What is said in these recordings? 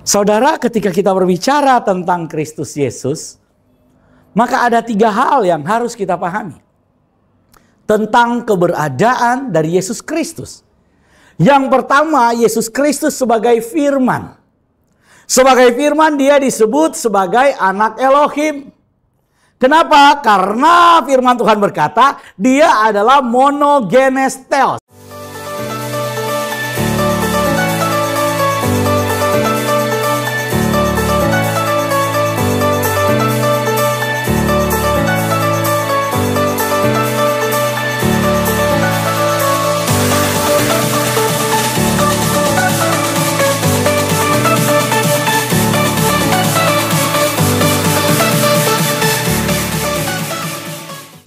Saudara, ketika kita berbicara tentang Kristus Yesus, maka ada 3 hal yang harus kita pahami tentang keberadaan dari Yesus Kristus. Yang pertama, Yesus Kristus sebagai firman. Sebagai firman dia disebut sebagai anak Elohim. Kenapa? Karena firman Tuhan berkata dia adalah monogenes theos.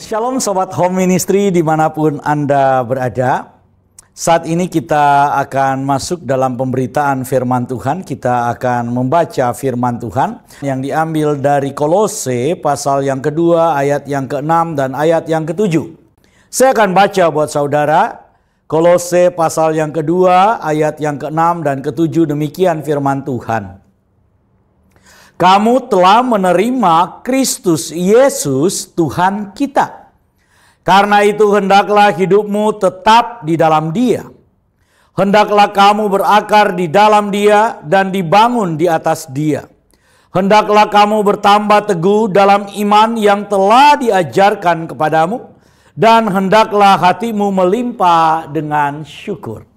Shalom Sobat Home Ministry dimanapun Anda berada. Saat ini kita akan masuk dalam pemberitaan firman Tuhan. Kita akan membaca firman Tuhan yang diambil dari Kolose pasal yang kedua, ayat yang ke-6 dan ayat yang ke-7. Saya akan baca buat saudara. Kolose pasal yang kedua, ayat yang ke-6 dan ke-7, demikian firman Tuhan. Kamu telah menerima Kristus Yesus Tuhan kita. Karena itu hendaklah hidupmu tetap di dalam Dia. Hendaklah kamu berakar di dalam Dia dan dibangun di atas Dia. Hendaklah kamu bertambah teguh dalam iman yang telah diajarkan kepadamu. Dan hendaklah hatimu melimpah dengan syukur.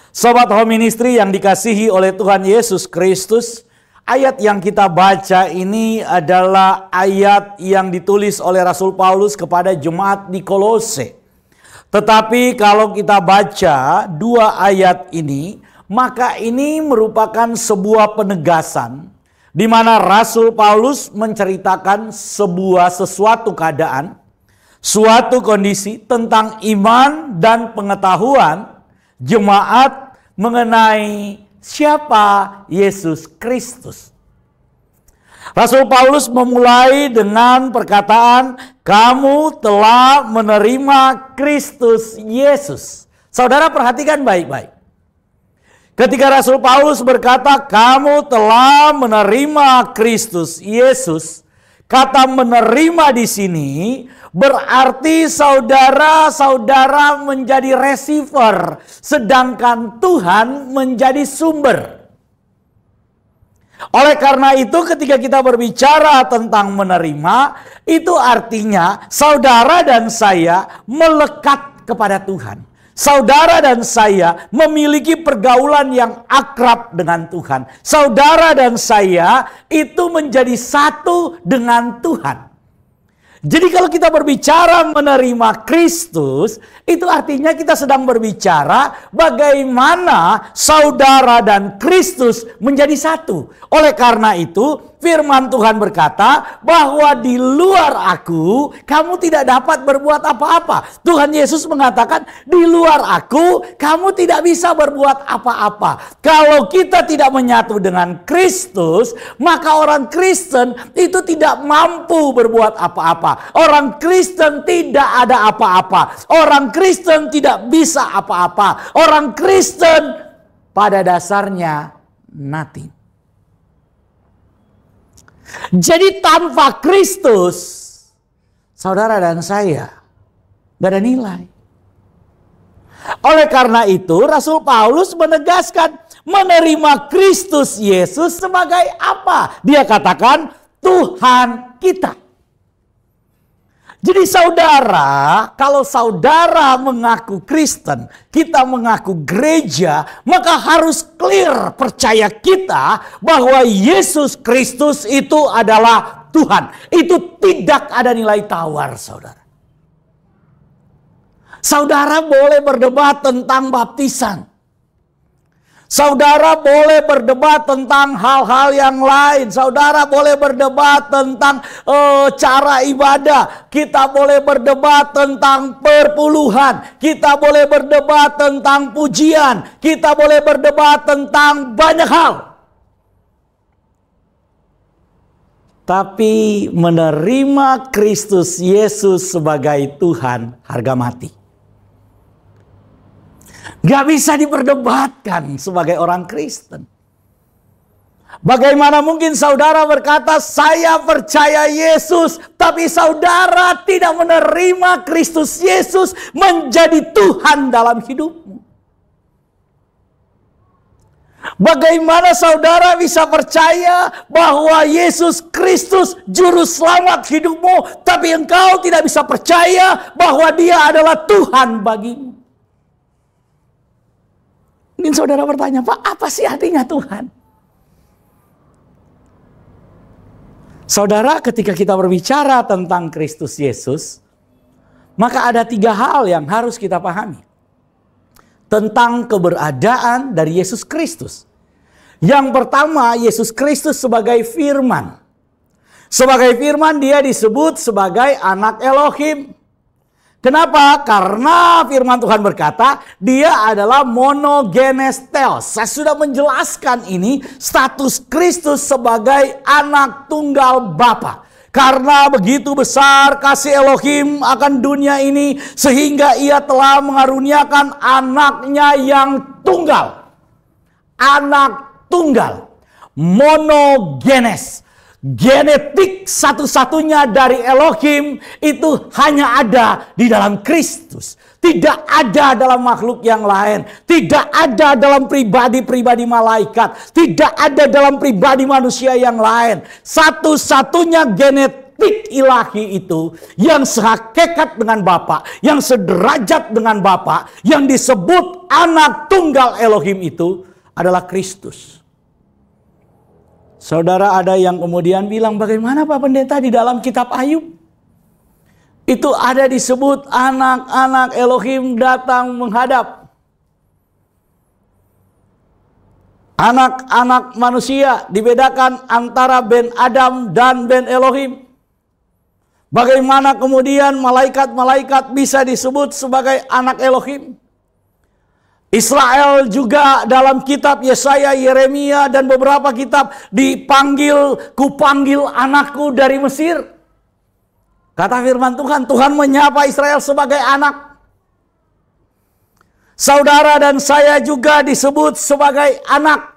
Sobat Home Ministry yang dikasihi oleh Tuhan Yesus Kristus, ayat yang kita baca ini adalah ayat yang ditulis oleh Rasul Paulus kepada jemaat di Kolose. Tetapi kalau kita baca 2 ayat ini, maka ini merupakan sebuah penegasan di mana Rasul Paulus menceritakan sesuatu keadaan, suatu kondisi tentang iman dan pengetahuan jemaat mengenai siapa Yesus Kristus. Rasul Paulus memulai dengan perkataan, kamu telah menerima Kristus Yesus. Saudara perhatikan baik-baik. Ketika Rasul Paulus berkata, kamu telah menerima Kristus Yesus, kata menerima di sini berarti saudara-saudara menjadi receiver, sedangkan Tuhan menjadi sumber. Oleh karena itu ketika kita berbicara tentang menerima, itu artinya saudara dan saya melekat kepada Tuhan. Saudara dan saya memiliki pergaulan yang akrab dengan Tuhan. Saudara dan saya itu menjadi satu dengan Tuhan. Jadi kalau kita berbicara menerima Kristus, itu artinya kita sedang berbicara bagaimana saudara dan Kristus menjadi satu. Oleh karena itu, firman Tuhan berkata bahwa di luar aku, kamu tidak dapat berbuat apa-apa. Tuhan Yesus mengatakan, di luar aku, kamu tidak bisa berbuat apa-apa. Kalau kita tidak menyatu dengan Kristus, maka orang Kristen itu tidak mampu berbuat apa-apa. Orang Kristen tidak ada apa-apa. Orang Kristen tidak bisa apa-apa. Orang Kristen pada dasarnya nothing. Jadi tanpa Kristus, saudara dan saya gak ada nilai. Oleh karena itu Rasul Paulus menegaskan menerima Kristus Yesus sebagai apa? Dia katakan Tuhan kita. Jadi saudara, kalau saudara mengaku Kristen, kita mengaku gereja, maka harus clear percaya kita bahwa Yesus Kristus itu adalah Tuhan. Itu tidak ada nilai tawar, saudara. Saudara boleh berdebat tentang baptisan. Saudara boleh berdebat tentang hal-hal yang lain. Saudara boleh berdebat tentang cara ibadah. Kita boleh berdebat tentang perpuluhan. Kita boleh berdebat tentang pujian. Kita boleh berdebat tentang banyak hal. Tapi menerima Kristus Yesus sebagai Tuhan harga mati. Gak bisa diperdebatkan sebagai orang Kristen. Bagaimana mungkin saudara berkata, saya percaya Yesus, tapi saudara tidak menerima Kristus Yesus menjadi Tuhan dalam hidupmu? Bagaimana saudara bisa percaya bahwa Yesus Kristus juru selamat hidupmu, tapi engkau tidak bisa percaya bahwa Dia adalah Tuhan bagimu? Mungkin saudara bertanya, Pak, apa sih artinya Tuhan? Saudara, ketika kita berbicara tentang Kristus Yesus, maka ada 3 hal yang harus kita pahami tentang keberadaan dari Yesus Kristus. Yang pertama, Yesus Kristus sebagai firman. Sebagai firman, Dia disebut sebagai anak Elohim. Kenapa? Karena firman Tuhan berkata, Dia adalah monogenes theos. Saya sudah menjelaskan ini, status Kristus sebagai anak tunggal Bapa. Karena begitu besar kasih Elohim akan dunia ini, sehingga Ia telah mengaruniakan anaknya yang tunggal. Anak tunggal. Monogenes. Genetik satu-satunya dari Elohim itu hanya ada di dalam Kristus. Tidak ada dalam makhluk yang lain. Tidak ada dalam pribadi-pribadi malaikat. Tidak ada dalam pribadi manusia yang lain. Satu-satunya genetik ilahi itu yang sehakikat dengan Bapa, yang sederajat dengan Bapa, yang disebut anak tunggal Elohim itu adalah Kristus. Saudara, ada yang kemudian bilang, bagaimana Pak Pendeta di dalam kitab Ayub? Itu ada disebut anak-anak Elohim datang menghadap. Anak-anak manusia dibedakan antara ben Adam dan ben Elohim. Bagaimana kemudian malaikat-malaikat bisa disebut sebagai anak Elohim? Israel juga dalam kitab Yesaya, Yeremia, dan beberapa kitab dipanggil, kupanggil anakku dari Mesir. Kata firman Tuhan, Tuhan menyapa Israel sebagai anak. Saudara dan saya juga disebut sebagai anak.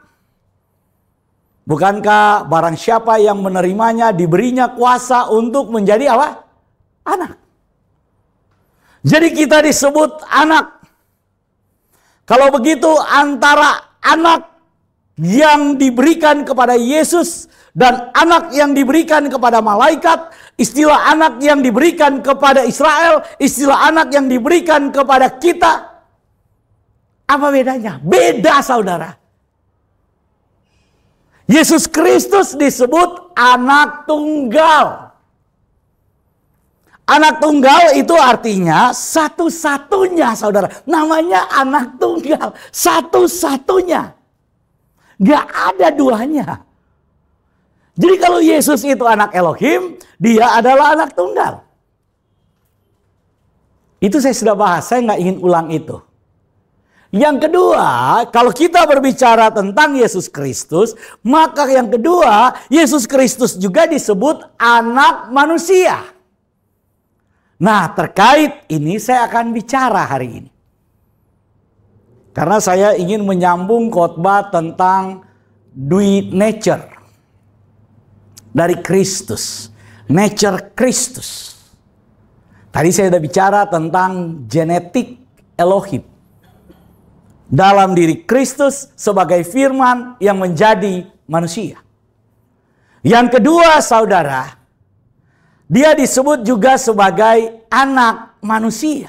Bukankah barang siapa yang menerimanya diberinya kuasa untuk menjadi apa? Anak. Jadi kita disebut anak. Kalau begitu antara anak yang diberikan kepada Yesus dan anak yang diberikan kepada malaikat, istilah anak yang diberikan kepada Israel, istilah anak yang diberikan kepada kita, apa bedanya? Beda, saudara. Yesus Kristus disebut anak tunggal. Anak tunggal itu artinya satu-satunya, saudara. Namanya anak tunggal. Satu-satunya. Gak ada duanya. Jadi kalau Yesus itu anak Elohim, Dia adalah anak tunggal. Itu saya sudah bahas, saya nggak ingin ulang itu. Yang kedua, kalau kita berbicara tentang Yesus Kristus, maka yang kedua, Yesus Kristus juga disebut anak manusia. Nah, terkait ini saya akan bicara hari ini. Karena saya ingin menyambung khotbah tentang dui nature dari Kristus. Nature Kristus. Tadi saya sudah bicara tentang genetik Elohim. Dalam diri Kristus sebagai firman yang menjadi manusia. Yang kedua, saudara, Dia disebut juga sebagai anak manusia.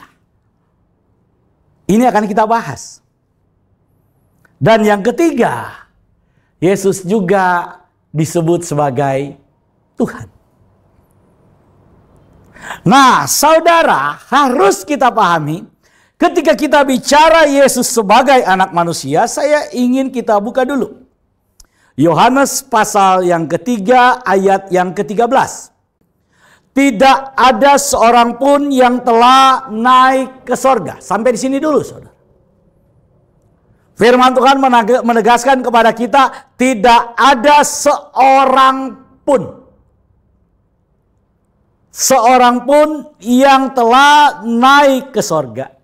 Ini akan kita bahas. Dan yang ketiga, Yesus juga disebut sebagai Tuhan. Nah, saudara, harus kita pahami, ketika kita bicara Yesus sebagai anak manusia, saya ingin kita buka dulu Yohanes pasal yang ketiga ayat yang ke-13. Tidak ada seorang pun yang telah naik ke sorga. Sampai di sini dulu, saudara. Firman Tuhan menegaskan kepada kita, tidak ada seorang pun. Seorang pun yang telah naik ke sorga.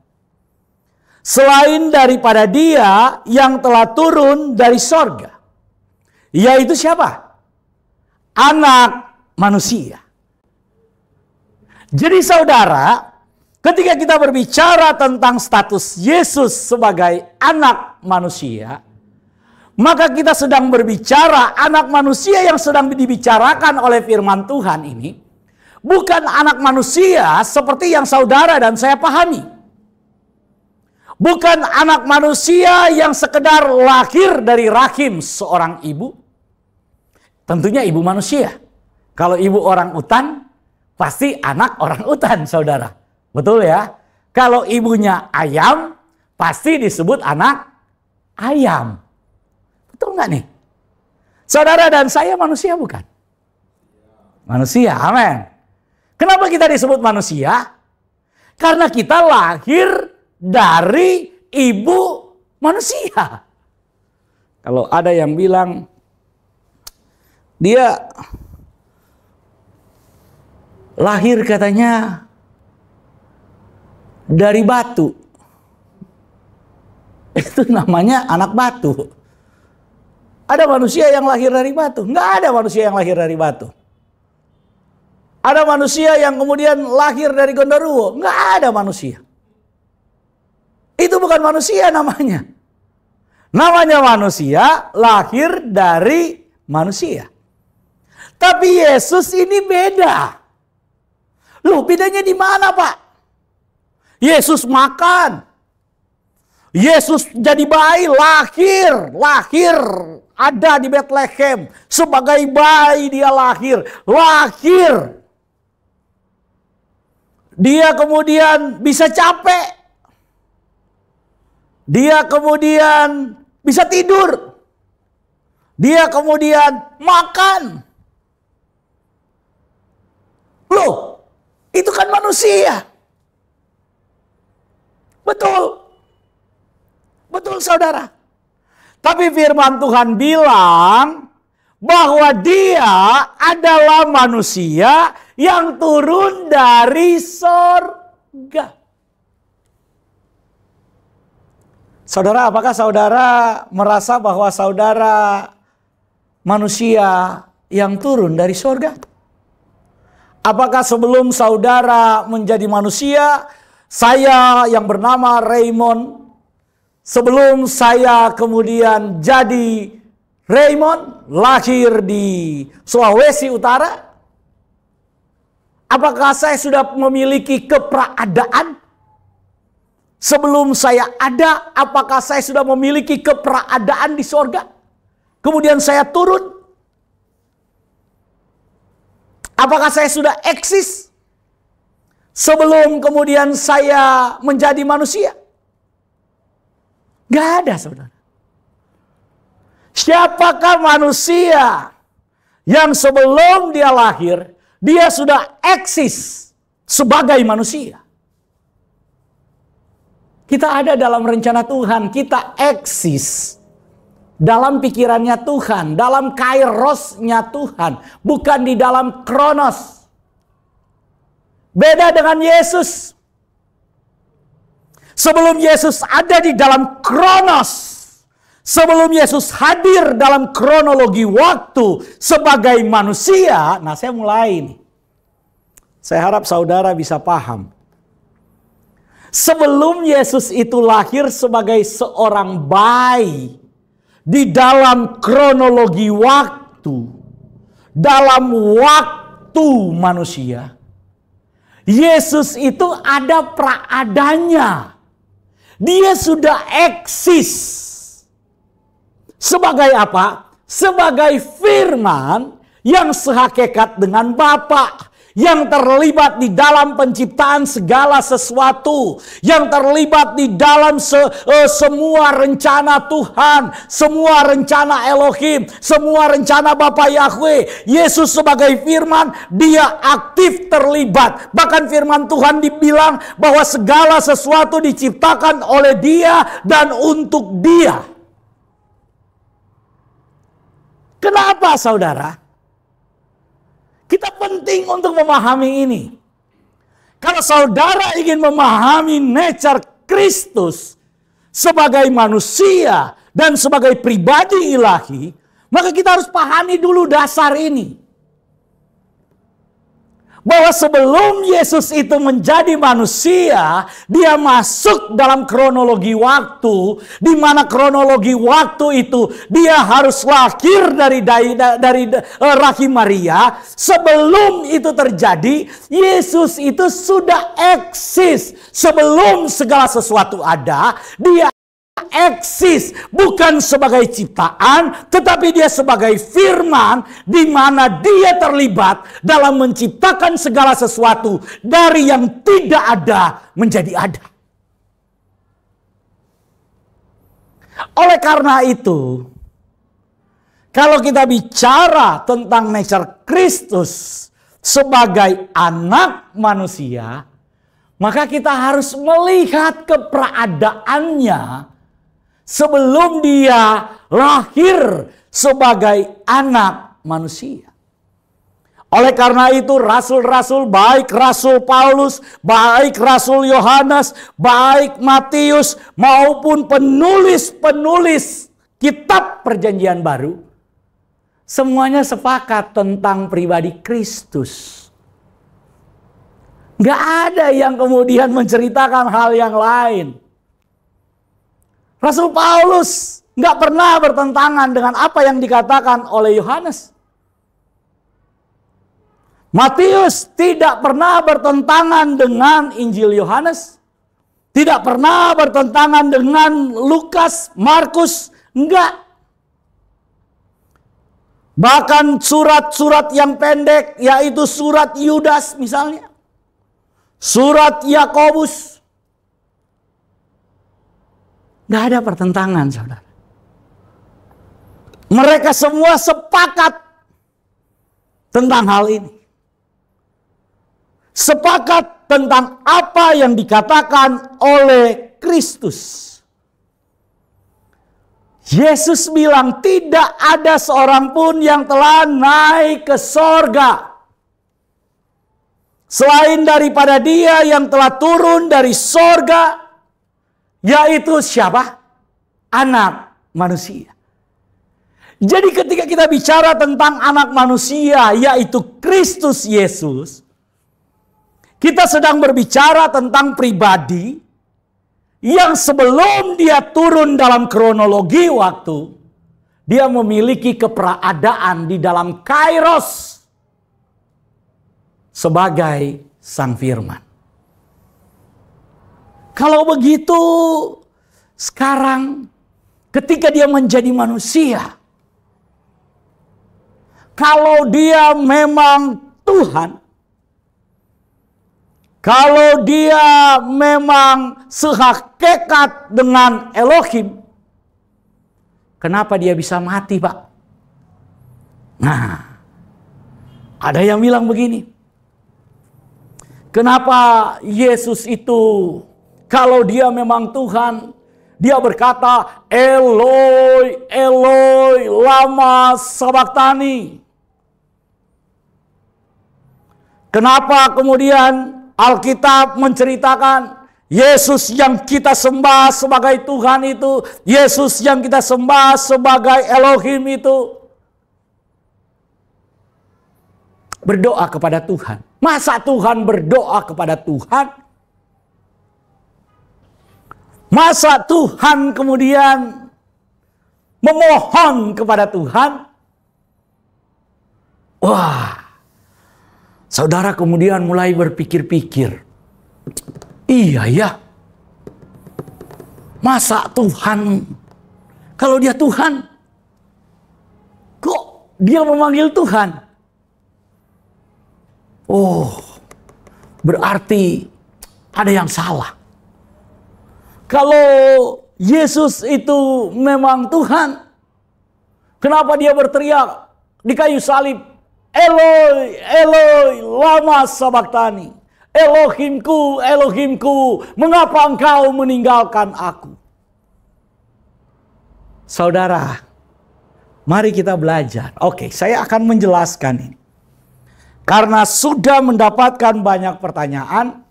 Selain daripada Dia yang telah turun dari sorga. yaitu siapa? Anak manusia. Jadi saudara, ketika kita berbicara tentang status Yesus sebagai anak manusia, maka kita sedang berbicara anak manusia yang sedang dibicarakan oleh firman Tuhan ini bukan anak manusia seperti yang saudara dan saya pahami. Bukan anak manusia yang sekedar lahir dari rahim seorang ibu. Tentunya ibu manusia. Kalau ibu orang utan, pasti anak orang utan, saudara. Betul ya? Kalau ibunya ayam, pasti disebut anak ayam. Betul nggak nih? Saudara dan saya manusia bukan? Manusia, amin. Kenapa kita disebut manusia? Karena kita lahir dari ibu manusia. Kalau ada yang bilang dia lahir katanya dari batu, itu namanya anak batu. Ada manusia yang lahir dari batu? Nggak ada manusia yang lahir dari batu. Ada manusia yang kemudian lahir dari genderuwo? Nggak ada manusia. Itu bukan manusia namanya. Namanya manusia lahir dari manusia. Tapi Yesus ini beda. Loh, bedanya di mana, Pak? Yesus makan. Yesus jadi bayi, lahir ada di Bethlehem. Sebagai bayi dia lahir. Dia kemudian bisa capek. Dia kemudian bisa tidur. Dia kemudian makan. Loh, itu kan manusia. Betul. Betul, saudara. Tapi firman Tuhan bilang bahwa dia adalah manusia yang turun dari sorga. Saudara, apakah saudara merasa bahwa saudara manusia yang turun dari sorga? Apakah sebelum saudara menjadi manusia, saya yang bernama Raymond, sebelum saya kemudian jadi Raymond, lahir di Sulawesi Utara, apakah saya sudah memiliki keberadaan? Sebelum saya ada, apakah saya sudah memiliki keberadaan di sorga? Kemudian saya turun. Apakah saya sudah eksis sebelum kemudian saya menjadi manusia? Gak ada, saudara. Siapakah manusia yang sebelum dia lahir, dia sudah eksis sebagai manusia? Kita ada dalam rencana Tuhan, kita eksis dalam pikirannya Tuhan, dalam kairosnya Tuhan, bukan di dalam kronos. Beda dengan Yesus. Sebelum Yesus ada di dalam kronos, sebelum Yesus hadir dalam kronologi waktu sebagai manusia, nah saya mulai nih. Saya harap saudara bisa paham. Sebelum Yesus itu lahir sebagai seorang bayi di dalam kronologi waktu, dalam waktu manusia, Yesus itu ada praadanya. Dia sudah eksis. Sebagai apa? Sebagai firman yang sehakikat dengan Bapa. Yang terlibat di dalam penciptaan segala sesuatu. Yang terlibat di dalam semua rencana Tuhan. Semua rencana Elohim. Semua rencana Bapa Yahweh. Yesus sebagai firman, dia aktif terlibat. Bahkan firman Tuhan dibilang bahwa segala sesuatu diciptakan oleh dia dan untuk dia. Kenapa, saudara? Kita penting untuk memahami ini. Kalau saudara ingin memahami nature Kristus sebagai manusia dan sebagai pribadi ilahi, Maka kita harus pahami dulu dasar ini. Bahwa sebelum Yesus itu menjadi manusia, dia masuk dalam kronologi waktu, di mana kronologi waktu itu dia harus lahir dari rahim Maria. Sebelum itu terjadi, Yesus itu sudah eksis. Sebelum segala sesuatu ada, dia eksis, bukan sebagai ciptaan, tetapi dia sebagai firman, di mana dia terlibat dalam menciptakan segala sesuatu dari yang tidak ada menjadi ada. Oleh karena itu, kalau kita bicara tentang nature Kristus sebagai anak manusia, maka kita harus melihat keberadaannya sebelum dia lahir sebagai anak manusia. Oleh karena itu rasul-rasul, baik Rasul Paulus, baik Rasul Yohanes, baik Matius, maupun penulis-penulis kitab Perjanjian Baru, semuanya sepakat tentang pribadi Kristus. Gak ada yang kemudian menceritakan hal yang lain. Rasul Paulus nggak pernah bertentangan dengan apa yang dikatakan oleh Yohanes. Matius tidak pernah bertentangan dengan Injil Yohanes. Tidak pernah bertentangan dengan Lukas, Markus, enggak. Bahkan surat-surat yang pendek, yaitu surat Yudas misalnya, surat Yakobus, nggak ada pertentangan, saudara. Mereka semua sepakat tentang hal ini. Sepakat tentang apa yang dikatakan oleh Kristus. Yesus bilang tidak ada seorang pun yang telah naik ke sorga selain daripada dia yang telah turun dari sorga, yaitu siapa? Anak manusia. Jadi ketika kita bicara tentang anak manusia, yaitu Kristus Yesus, kita sedang berbicara tentang pribadi yang sebelum dia turun dalam kronologi waktu, dia memiliki keberadaan di dalam kairos sebagai Sang Firman. Kalau begitu, sekarang ketika dia menjadi manusia, kalau dia memang Tuhan, kalau dia memang sehakikat dengan Elohim, kenapa dia bisa mati, Pak? Nah, ada yang bilang begini. Kenapa Yesus itu, kalau dia memang Tuhan, dia berkata, Eloi, Eloi, lama sabachthani. Kenapa kemudian Alkitab menceritakan Yesus yang kita sembah sebagai Tuhan itu, Yesus yang kita sembah sebagai Elohim itu berdoa kepada Tuhan? Masa Tuhan berdoa kepada Tuhan? Masa Tuhan kemudian memohon kepada Tuhan? Wah, saudara kemudian mulai berpikir-pikir. Iya ya. Masa Tuhan, kalau dia Tuhan, kok dia memanggil Tuhan? Oh, berarti ada yang salah. Kalau Yesus itu memang Tuhan, kenapa dia berteriak di kayu salib, Eloi, Eloi, lama sabachthani. Elohimku, Elohimku, mengapa engkau meninggalkan aku? Saudara, mari kita belajar. Oke, saya akan menjelaskan ini. Karena sudah mendapatkan banyak pertanyaan,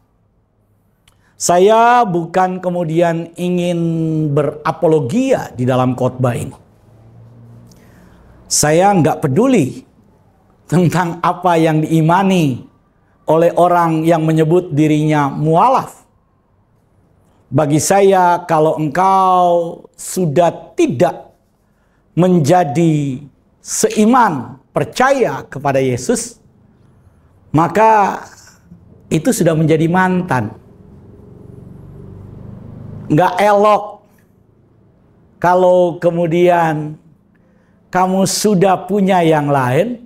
saya bukan kemudian ingin berapologia di dalam khotbah ini. Saya nggak peduli tentang apa yang diimani oleh orang yang menyebut dirinya mualaf. Bagi saya, kalau engkau sudah tidak menjadi seiman, percaya kepada Yesus, maka itu sudah menjadi mantan. Nggak elok kalau kemudian kamu sudah punya yang lain,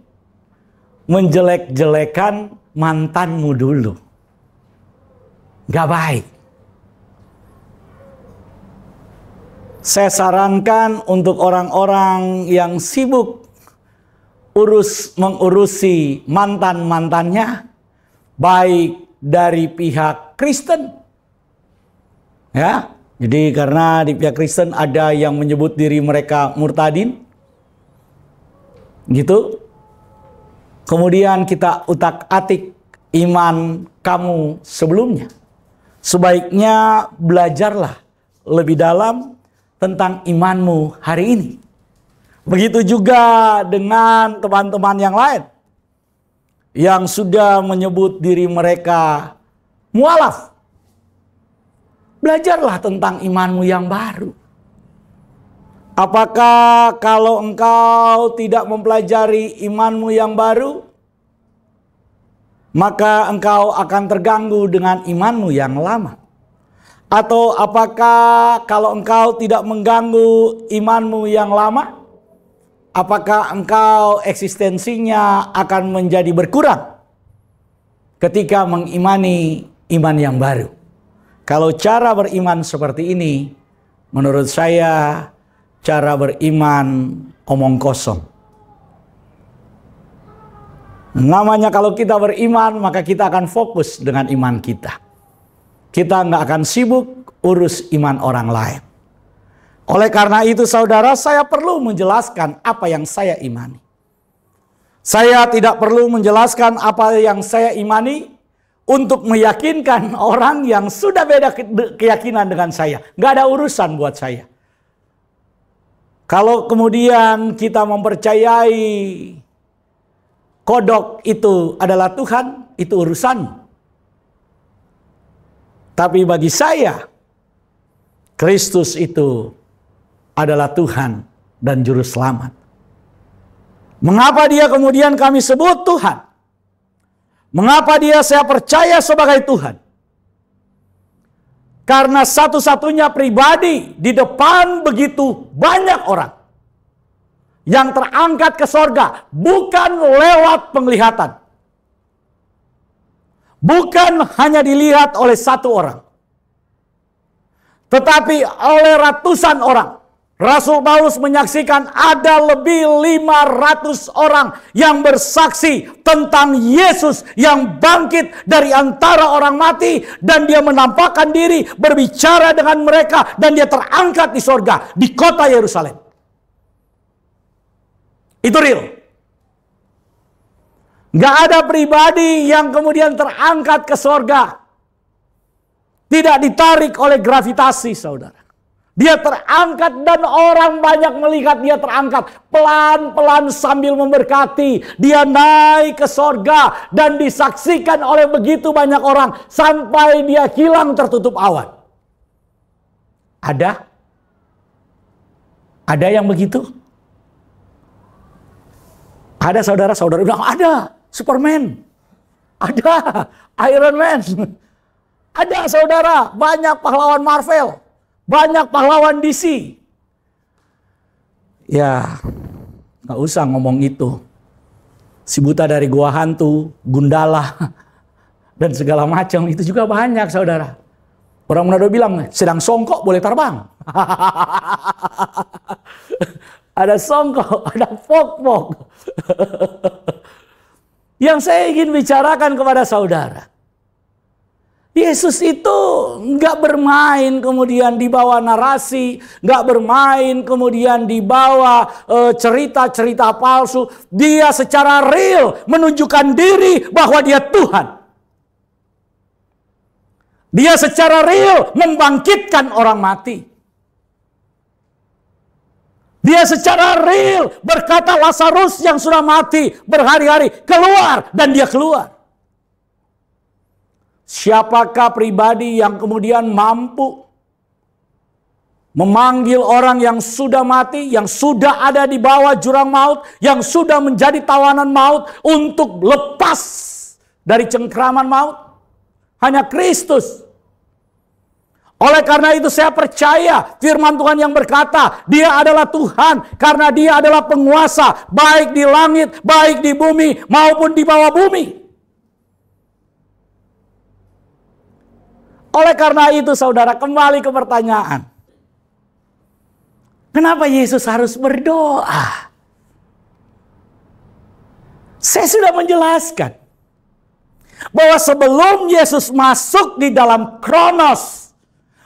menjelek-jelekan mantanmu dulu. Nggak baik. Saya sarankan untuk orang-orang yang sibuk mengurusi mantan-mantannya, baik dari pihak Kristen. Ya, jadi karena di pihak Kristen ada yang menyebut diri mereka murtadin. Gitu. Kemudian kita utak-atik iman kamu sebelumnya. Sebaiknya belajarlah lebih dalam tentang imanmu hari ini. Begitu juga dengan teman-teman yang lain yang sudah menyebut diri mereka mualaf. Belajarlah tentang imanmu yang baru. Apakah kalau engkau tidak mempelajari imanmu yang baru, maka engkau akan terganggu dengan imanmu yang lama? Atau apakah kalau engkau tidak mengganggu imanmu yang lama, apakah engkau eksistensinya akan menjadi berkurang ketika mengimani iman yang baru? Kalau cara beriman seperti ini, menurut saya cara beriman omong kosong. Namanya kalau kita beriman, maka kita akan fokus dengan iman kita. Kita nggak akan sibuk urus iman orang lain. Oleh karena itu saudara, saya perlu menjelaskan apa yang saya imani. Saya tidak perlu menjelaskan apa yang saya imani untuk meyakinkan orang yang sudah beda keyakinan dengan saya. Nggak ada urusan buat saya. Kalau kemudian kita mempercayai kodok itu adalah Tuhan, itu urusan. Tapi bagi saya, Kristus itu adalah Tuhan dan Juru Selamat. Mengapa dia kemudian kami sebut Tuhan? Mengapa dia saya percaya sebagai Tuhan? Karena satu-satunya pribadi di depan begitu banyak orang yang terangkat ke sorga, bukan lewat penglihatan. Bukan hanya dilihat oleh satu orang, tetapi oleh ratusan orang. Rasul Paulus menyaksikan ada lebih 500 orang yang bersaksi tentang Yesus yang bangkit dari antara orang mati. Dan dia menampakkan diri, berbicara dengan mereka, dan dia terangkat di sorga, di kota Yerusalem. Itu real. Gak ada pribadi yang kemudian terangkat ke sorga, tidak ditarik oleh gravitasi, saudara. Dia terangkat dan orang banyak melihat dia terangkat. Pelan-pelan sambil memberkati. Dia naik ke sorga dan disaksikan oleh begitu banyak orang. Sampai dia hilang tertutup awan. Ada? Ada yang begitu? Ada saudara-saudara bilang, ada Superman. Ada Iron Man. Ada saudara, banyak pahlawan Marvel. Banyak pahlawan DC. Ya, gak usah ngomong itu. Si buta dari gua hantu, Gundala, dan segala macam itu juga banyak, saudara. Orang Manado bilang, sedang songkok boleh terbang. Ada songkok, ada fok-fok. Yang saya ingin bicarakan kepada saudara, Yesus itu nggak bermain kemudian dibawa narasi, nggak bermain kemudian dibawa cerita-cerita palsu. Dia secara real menunjukkan diri bahwa dia Tuhan. Dia secara real membangkitkan orang mati. Dia secara real berkata Lazarus yang sudah mati berhari-hari keluar, dan dia keluar. Siapakah pribadi yang kemudian mampu memanggil orang yang sudah mati, yang sudah ada di bawah jurang maut, yang sudah menjadi tawanan maut untuk lepas dari cengkraman maut? Hanya Kristus. Oleh karena itu saya percaya firman Tuhan yang berkata, Dia adalah Tuhan karena Dia adalah penguasa baik di langit, baik di bumi maupun di bawah bumi. Oleh karena itu saudara, kembali ke pertanyaan. Kenapa Yesus harus berdoa? Saya sudah menjelaskan bahwa sebelum Yesus masuk di dalam Kronos,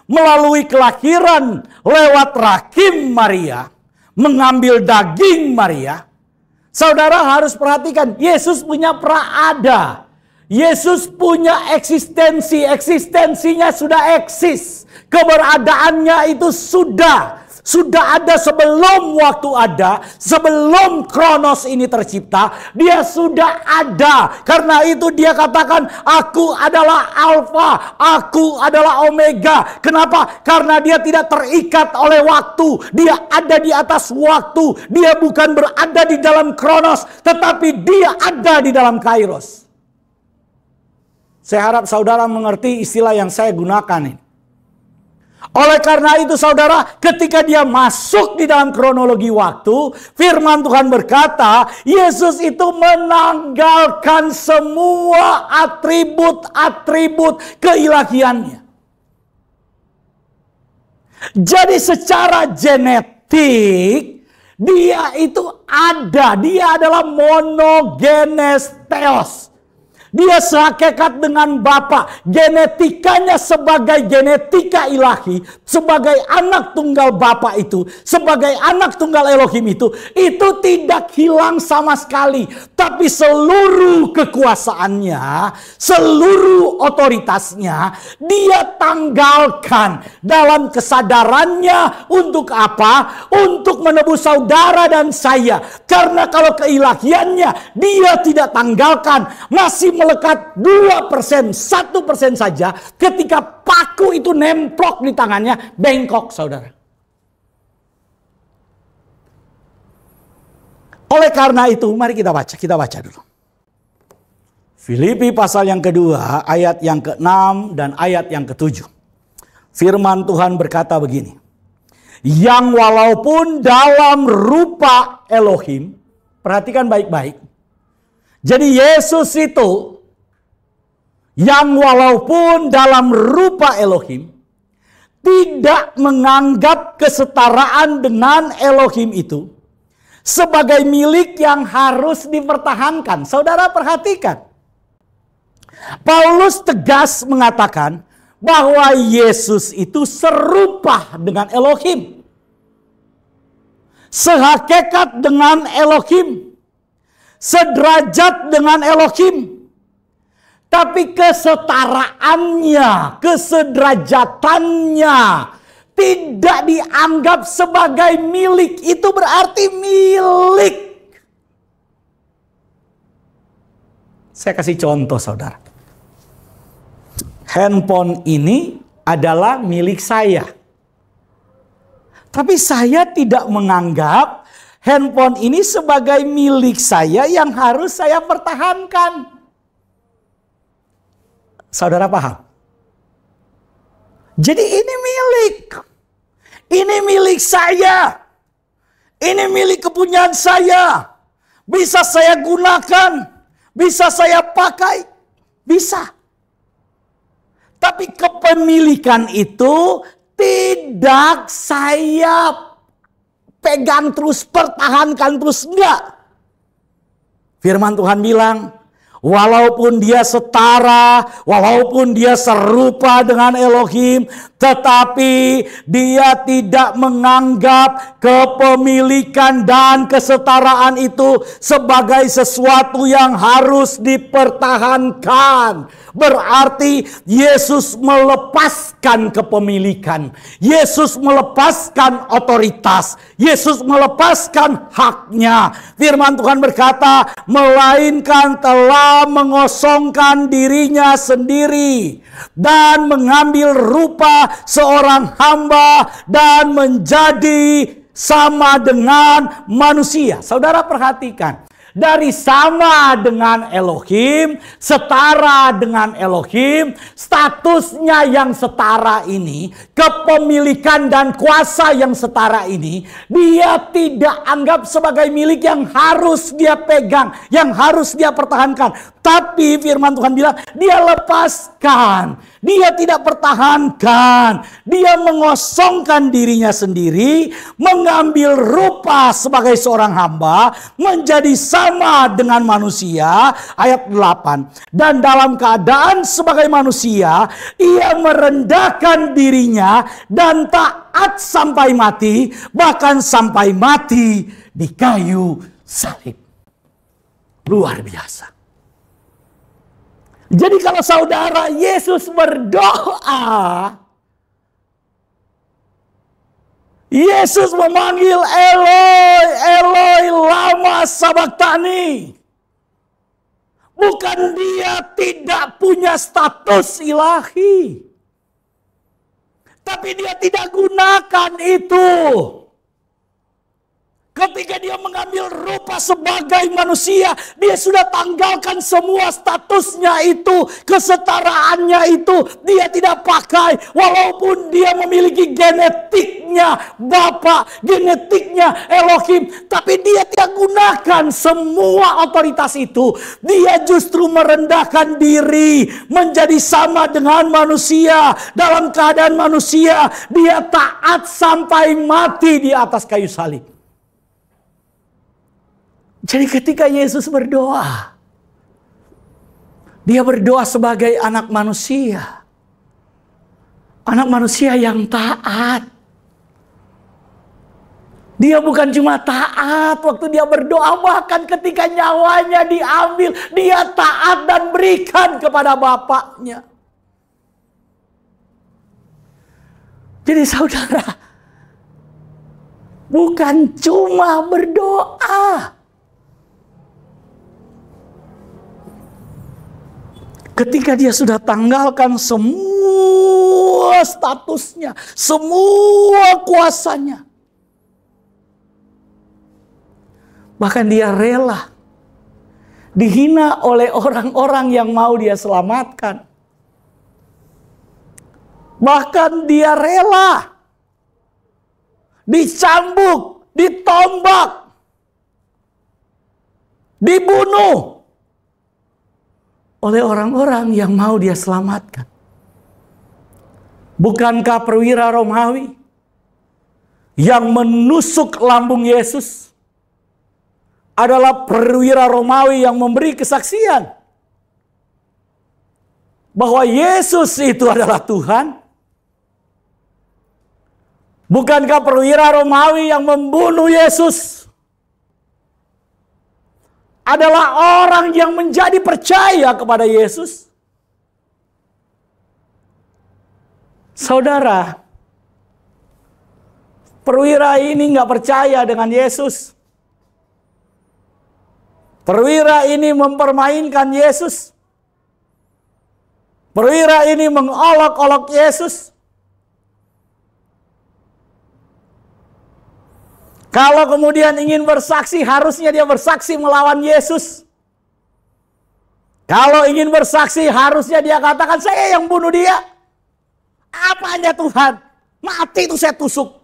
melalui kelahiran lewat rahim Maria, mengambil daging Maria, saudara harus perhatikan, Yesus punya praada. Yesus punya eksistensi, eksistensinya sudah eksis. Keberadaannya itu sudah ada sebelum waktu ada, sebelum Kronos ini tercipta, dia sudah ada. Karena itu dia katakan, aku adalah Alfa, aku adalah Omega. Kenapa? Karena dia tidak terikat oleh waktu, dia ada di atas waktu. Dia bukan berada di dalam Kronos, tetapi dia ada di dalam Kairos. Saya harap saudara mengerti istilah yang saya gunakan ini. Oleh karena itu saudara, ketika dia masuk di dalam kronologi waktu, firman Tuhan berkata, Yesus itu menanggalkan semua atribut-atribut keilahiannya. Jadi secara genetik, dia itu ada. Dia adalah monogenes theos. Dia sehakikat dengan Bapa. Genetikanya sebagai genetika ilahi, sebagai anak tunggal Bapa itu, sebagai anak tunggal Elohim itu tidak hilang sama sekali. Tapi seluruh kekuasaannya, seluruh otoritasnya, dia tanggalkan dalam kesadarannya untuk apa? Untuk menebus saudara dan saya. Karena kalau keilahiannya dia tidak tanggalkan, masih melekat 2%, 1% saja, ketika paku itu nemplok di tangannya, bengkok saudara. Oleh karena itu, mari kita baca dulu. Filipi pasal yang kedua, ayat yang ke-6 dan ayat yang ke-7. Firman Tuhan berkata begini, yang walaupun dalam rupa Elohim, perhatikan baik-baik. Jadi Yesus itu yang walaupun dalam rupa Elohim tidak menganggap kesetaraan dengan Elohim itu sebagai milik yang harus dipertahankan. Saudara perhatikan. Paulus tegas mengatakan bahwa Yesus itu serupa dengan Elohim. Sehakikat dengan Elohim. Sederajat dengan Elohim. Tapi kesetaraannya, kesederajatannya tidak dianggap sebagai milik. Itu berarti milik. Saya kasih contoh saudara. Handphone ini adalah milik saya. Tapi saya tidak menganggap handphone ini sebagai milik saya yang harus saya pertahankan. Saudara paham? Jadi ini milik. Ini milik saya. Ini milik kepunyaan saya. Bisa saya gunakan. Bisa saya pakai. Bisa. Tapi kepemilikan itu tidak saya pegang terus, pertahankan terus, enggak. Firman Tuhan bilang, walaupun dia setara, walaupun dia serupa dengan Elohim, Tetapi dia tidak menganggap kepemilikan dan kesetaraan itu sebagai sesuatu yang harus dipertahankan. Berarti Yesus melepaskan kepemilikan. Yesus melepaskan otoritas. Yesus melepaskan haknya. Firman Tuhan berkata, melainkan telah mengosongkan dirinya sendiri dan mengambil rupa seorang hamba dan menjadi sama dengan manusia. Saudara perhatikan, dari sama dengan Elohim, setara dengan Elohim, statusnya yang setara ini, kepemilikan dan kuasa yang setara ini, dia tidak anggap sebagai milik yang harus dia pegang, yang harus dia pertahankan. Tapi firman Tuhan bilang, dia lepaskan, dia tidak pertahankan, dia mengosongkan dirinya sendiri, mengambil rupa sebagai seorang hamba, menjadi sama dengan manusia. Ayat 8, dan dalam keadaan sebagai manusia, ia merendahkan dirinya dan taat sampai mati, bahkan sampai mati di kayu salib. Luar biasa. Jadi kalau saudara Yesus berdoa, Yesus memanggil Eloi, Eloi lama sabachthani. Bukan dia tidak punya status ilahi, tapi dia tidak gunakan itu. Ketika dia mengambil rupa sebagai manusia, dia sudah tanggalkan semua statusnya itu, kesetaraannya itu. Dia tidak pakai, walaupun dia memiliki genetiknya Bapa, genetiknya Elohim, tapi dia tidak gunakan semua otoritas itu. Dia justru merendahkan diri, menjadi sama dengan manusia. Dalam keadaan manusia, dia taat sampai mati di atas kayu salib. Jadi ketika Yesus berdoa, dia berdoa sebagai anak manusia. Anak manusia yang taat. Dia bukan cuma taat waktu dia berdoa, bahkan ketika nyawanya diambil, dia taat dan berikan kepada Bapaknya. Jadi saudara, bukan cuma berdoa. Ketika dia sudah tanggalkan semua statusnya, semua kuasanya. Bahkan dia rela dihina oleh orang-orang yang mau dia selamatkan. Bahkan dia rela dicambuk, ditombak, dibunuh oleh orang-orang yang mau dia selamatkan. Bukankah perwira Romawi yang menusuk lambung Yesus adalah perwira Romawi yang memberi kesaksian bahwa Yesus itu adalah Tuhan? Bukankah perwira Romawi yang membunuh Yesus adalah orang yang menjadi percaya kepada Yesus? Saudara, perwira ini nggak percaya dengan Yesus. Perwira ini mempermainkan Yesus. Perwira ini mengolok-olok Yesus. Kalau kemudian ingin bersaksi, harusnya dia bersaksi melawan Yesus. Kalau ingin bersaksi, harusnya dia katakan, saya yang bunuh dia. Apanya Tuhan? Mati itu saya tusuk.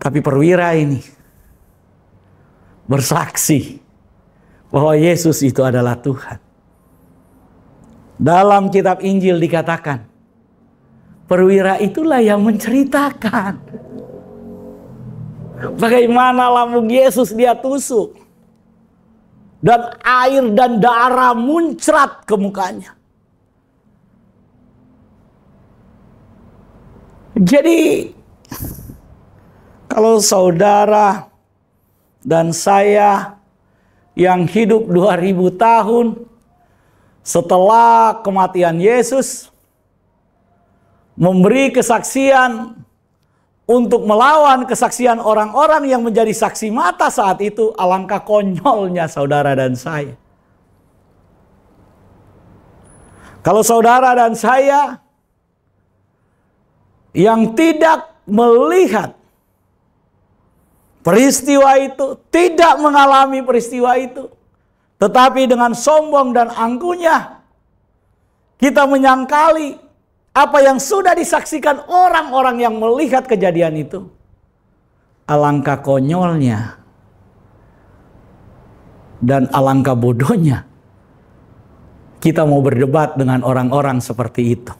Tapi perwira ini bersaksi bahwa Yesus itu adalah Tuhan. Dalam kitab Injil dikatakan, perwira itulah yang menceritakan bagaimana lambung Yesus dia tusuk. Dan air dan darah muncrat ke mukanya. Jadi kalau saudara dan saya yang hidup 2000 tahun setelah kematian Yesus memberi kesaksian untuk melawan kesaksian orang-orang yang menjadi saksi mata saat itu, alangkah konyolnya saudara dan saya. Kalau saudara dan saya yang tidak melihat peristiwa itu, tidak mengalami peristiwa itu, tetapi dengan sombong dan angkuhnya kita menyangkali apa yang sudah disaksikan orang-orang yang melihat kejadian itu. Alangkah konyolnya dan alangkah bodohnya kita mau berdebat dengan orang-orang seperti itu.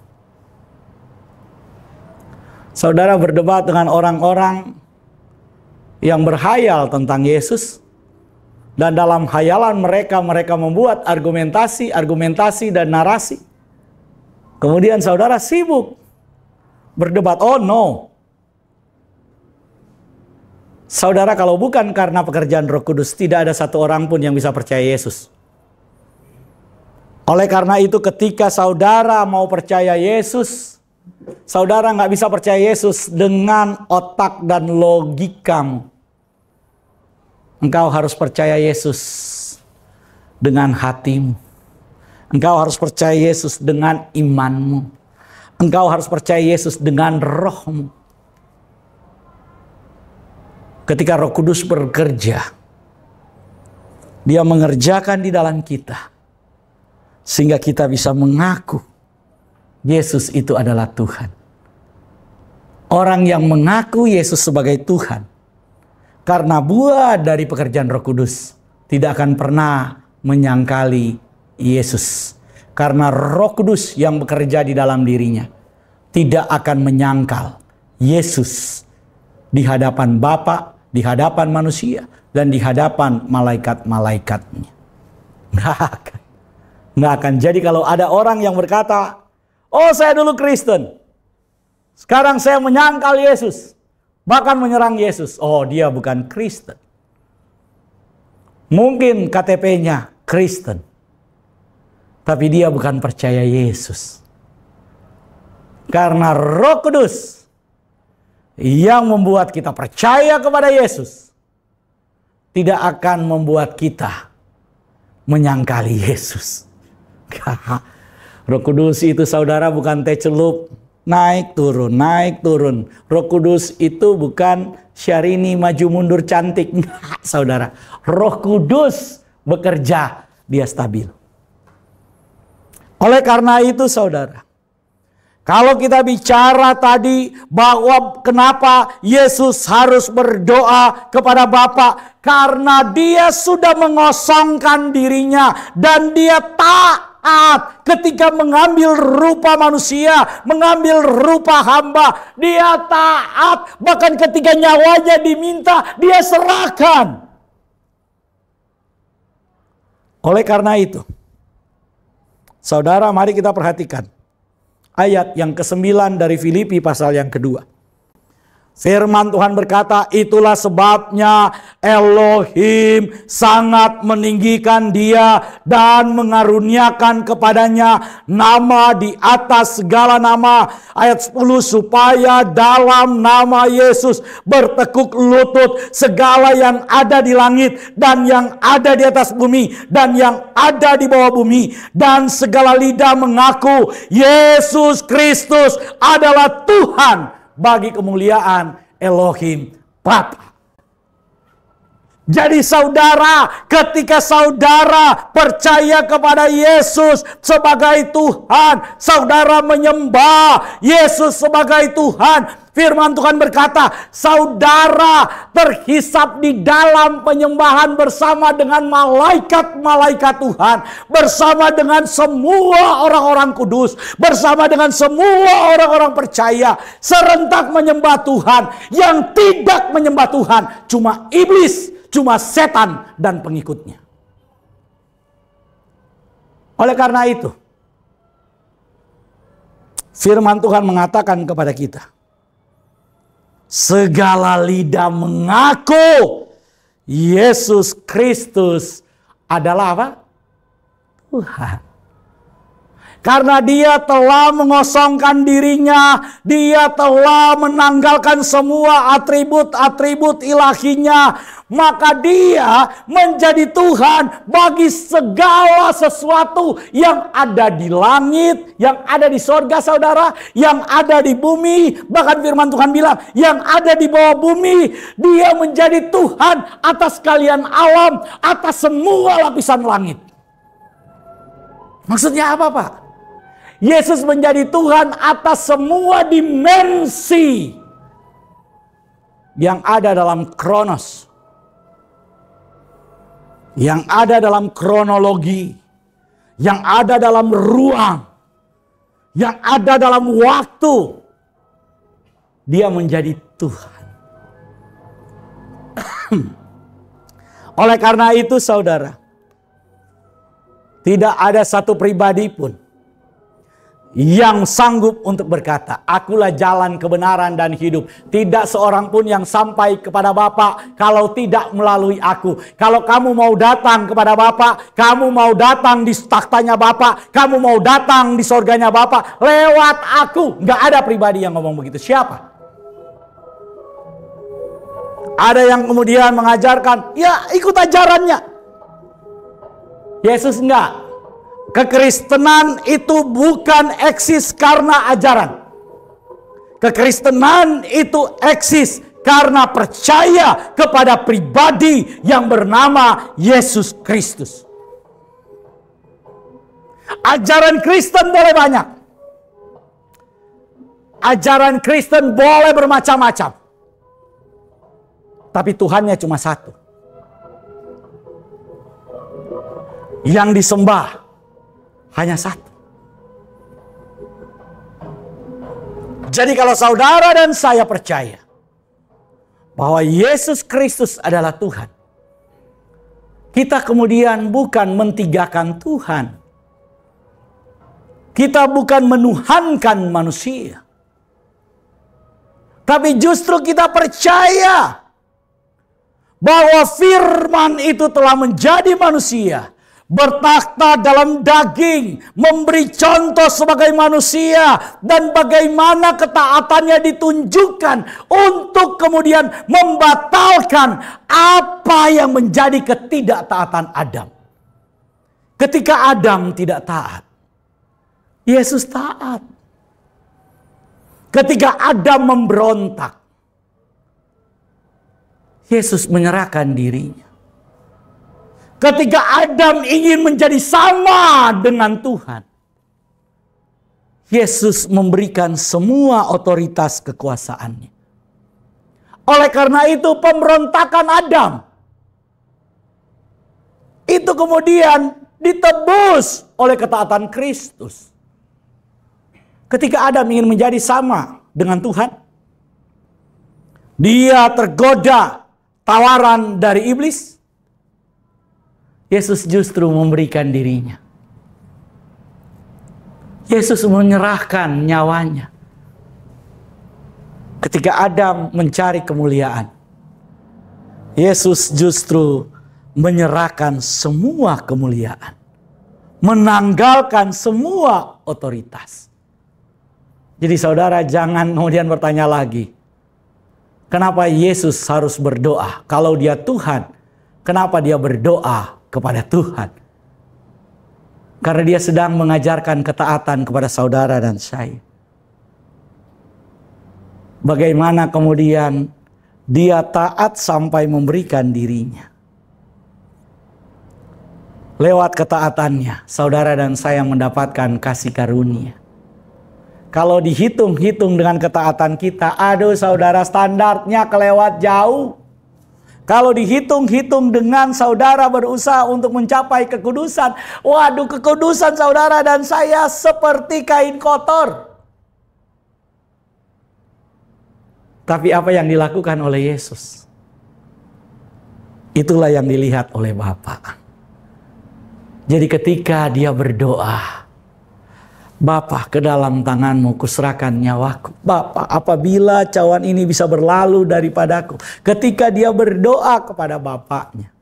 Saudara berdebat dengan orang-orang yang berhayal tentang Yesus, dan dalam hayalan mereka membuat argumentasi dan narasi. Kemudian saudara sibuk berdebat. Oh no. Saudara, kalau bukan karena pekerjaan Roh Kudus, tidak ada satu orang pun yang bisa percaya Yesus. Oleh karena itu, ketika saudara mau percaya Yesus, saudara nggak bisa percaya Yesus dengan otak dan logikamu. Engkau harus percaya Yesus dengan hatimu. Engkau harus percaya Yesus dengan imanmu. Engkau harus percaya Yesus dengan rohmu. Ketika Roh Kudus bekerja, Dia mengerjakan di dalam kita, sehingga kita bisa mengaku Yesus itu adalah Tuhan. Orang yang mengaku Yesus sebagai Tuhan karena buah dari pekerjaan Roh Kudus tidak akan pernah menyangkali Yesus. Karena Roh Kudus yang bekerja di dalam dirinya tidak akan menyangkal Yesus di hadapan Bapa, di hadapan manusia, dan di hadapan malaikat-malaikatnya. Nggak akan. Jadi kalau ada orang yang berkata, oh saya dulu Kristen, sekarang saya menyangkal Yesus, bahkan menyerang Yesus. Oh, dia bukan Kristen. Mungkin KTP-nya Kristen, tapi dia bukan percaya Yesus. Karena Roh Kudus yang membuat kita percaya kepada Yesus tidak akan membuat kita menyangkali Yesus. Roh Kudus itu saudara bukan teh celup, naik turun, naik turun. Roh Kudus itu bukan Syahrini maju mundur cantik. Saudara, Roh Kudus bekerja, dia stabil. Oleh karena itu saudara, kalau kita bicara tadi bahwa kenapa Yesus harus berdoa kepada Bapa, karena dia sudah mengosongkan dirinya dan dia taat ketika mengambil rupa manusia, mengambil rupa hamba. Dia taat, bahkan ketika nyawanya diminta, dia serahkan. Oleh karena itu, saudara, mari kita perhatikan ayat yang ke-9 dari Filipi pasal yang kedua. Firman Tuhan berkata, itulah sebabnya Elohim sangat meninggikan dia dan mengaruniakan kepadanya nama di atas segala nama. Ayat 10, supaya dalam nama Yesus bertekuk lutut segala yang ada di langit dan yang ada di atas bumi dan yang ada di bawah bumi, dan segala lidah mengaku Yesus Kristus adalah Tuhan, bagi kemuliaan Elohim Bapa. Jadi saudara, ketika saudara percaya kepada Yesus sebagai Tuhan, saudara menyembah Yesus sebagai Tuhan, firman Tuhan berkata, saudara terhisap di dalam penyembahan bersama dengan malaikat-malaikat Tuhan, bersama dengan semua orang-orang kudus, bersama dengan semua orang-orang percaya, serentak menyembah Tuhan. Yang tidak menyembah Tuhan cuma iblis, cuma setan dan pengikutnya. Oleh karena itu, firman Tuhan mengatakan kepada kita segala lidah mengaku Yesus Kristus adalah apa? Tuhan. Karena dia telah mengosongkan dirinya, dia telah menanggalkan semua atribut-atribut ilahinya, maka dia menjadi Tuhan bagi segala sesuatu yang ada di langit, yang ada di sorga saudara, yang ada di bumi. Bahkan firman Tuhan bilang, yang ada di bawah bumi, dia menjadi Tuhan atas sekalian alam, atas semua lapisan langit. Maksudnya apa, Pak? Yesus menjadi Tuhan atas semua dimensi yang ada dalam kronos, yang ada dalam kronologi, yang ada dalam ruang, yang ada dalam waktu. Dia menjadi Tuhan. Oleh karena itu saudara, tidak ada satu pribadi pun yang sanggup untuk berkata, akulah jalan kebenaran dan hidup. Tidak seorang pun yang sampai kepada Bapa kalau tidak melalui aku. Kalau kamu mau datang kepada Bapa, kamu mau datang di tahtanya Bapa, kamu mau datang di sorganya Bapa, lewat aku. Nggak ada pribadi yang ngomong begitu. Siapa? Ada yang kemudian mengajarkan, ya ikut ajarannya. Yesus enggak. Kekristenan itu bukan eksis karena ajaran. Kekristenan itu eksis karena percaya kepada pribadi yang bernama Yesus Kristus. Ajaran Kristen boleh banyak. Ajaran Kristen boleh bermacam-macam. Tapi Tuhannya cuma satu. Yang disembah hanya satu. Jadi kalau saudara dan saya percaya bahwa Yesus Kristus adalah Tuhan, kita kemudian bukan mentigakan Tuhan. Kita bukan menuhankan manusia. Tapi justru kita percaya bahwa firman itu telah menjadi manusia, bertakhta dalam daging, memberi contoh sebagai manusia, dan bagaimana ketaatannya ditunjukkan untuk kemudian membatalkan apa yang menjadi ketidaktaatan Adam. Ketika Adam tidak taat, Yesus taat. Ketika Adam memberontak, Yesus menyerahkan dirinya. Ketika Adam ingin menjadi sama dengan Tuhan, Yesus memberikan semua otoritas kekuasaannya. Oleh karena itu pemberontakan Adam itu kemudian ditebus oleh ketaatan Kristus. Ketika Adam ingin menjadi sama dengan Tuhan, dia tergoda tawaran dari iblis. Yesus justru memberikan dirinya. Yesus menyerahkan nyawanya. Ketika Adam mencari kemuliaan, Yesus justru menyerahkan semua kemuliaan, menanggalkan semua otoritas. Jadi saudara jangan kemudian bertanya lagi, kenapa Yesus harus berdoa? Kalau dia Tuhan, kenapa dia berdoa kepada Tuhan? Karena dia sedang mengajarkan ketaatan kepada saudara dan saya. Bagaimana kemudian dia taat sampai memberikan dirinya. Lewat ketaatannya, saudara dan saya mendapatkan kasih karunia. Kalau dihitung-hitung dengan ketaatan kita, aduh saudara, standarnya kelewat jauh. Kalau dihitung-hitung dengan saudara berusaha untuk mencapai kekudusan, waduh, kekudusan saudara dan saya seperti kain kotor. Tapi apa yang dilakukan oleh Yesus, itulah yang dilihat oleh Bapa. Jadi ketika dia berdoa, Bapa, ke dalam tanganmu kuserahkan nyawaku. Bapa, apabila cawan ini bisa berlalu daripadaku. Ketika dia berdoa kepada bapaknya.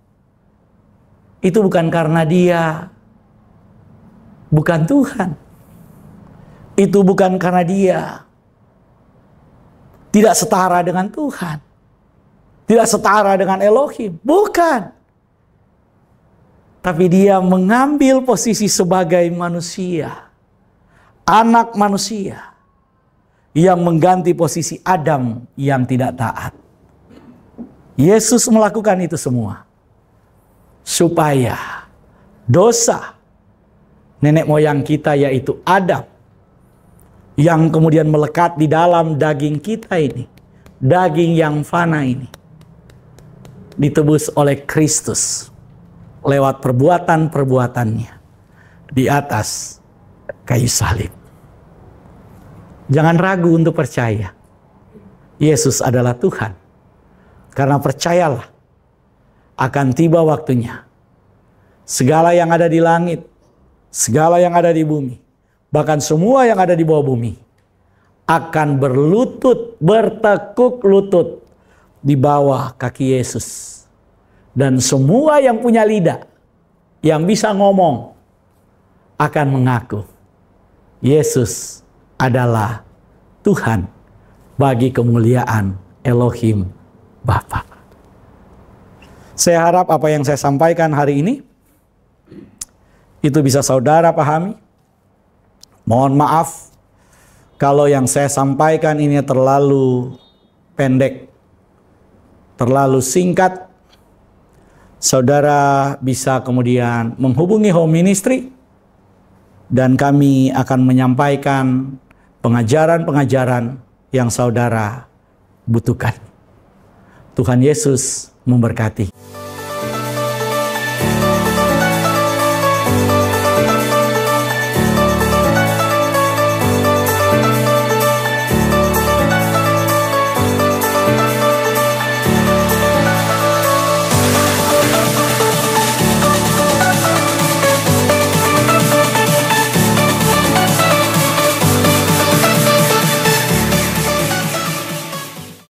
Itu bukan karena dia bukan Tuhan. Itu bukan karena dia tidak setara dengan Tuhan. Tidak setara dengan Elohim. Bukan. Tapi dia mengambil posisi sebagai manusia. Anak manusia yang mengganti posisi Adam yang tidak taat. Yesus melakukan itu semua supaya dosa nenek moyang kita, yaitu Adam, yang kemudian melekat di dalam daging kita ini, daging yang fana ini, ditebus oleh Kristus lewat perbuatan-perbuatannya di atas kayu salib. Jangan ragu untuk percaya. Yesus adalah Tuhan. Karena percayalah, akan tiba waktunya. Segala yang ada di langit, segala yang ada di bumi, bahkan semua yang ada di bawah bumi, akan berlutut, bertekuk lutut di bawah kaki Yesus. Dan semua yang punya lidah, yang bisa ngomong, akan mengaku Yesus adalah Tuhan bagi kemuliaan Elohim Bapa. Saya harap apa yang saya sampaikan hari ini itu bisa saudara pahami. Mohon maaf kalau yang saya sampaikan ini terlalu pendek, terlalu singkat. Saudara bisa kemudian menghubungi Home Ministry dan kami akan menyampaikan pengajaran-pengajaran yang saudara butuhkan. Tuhan Yesus memberkati.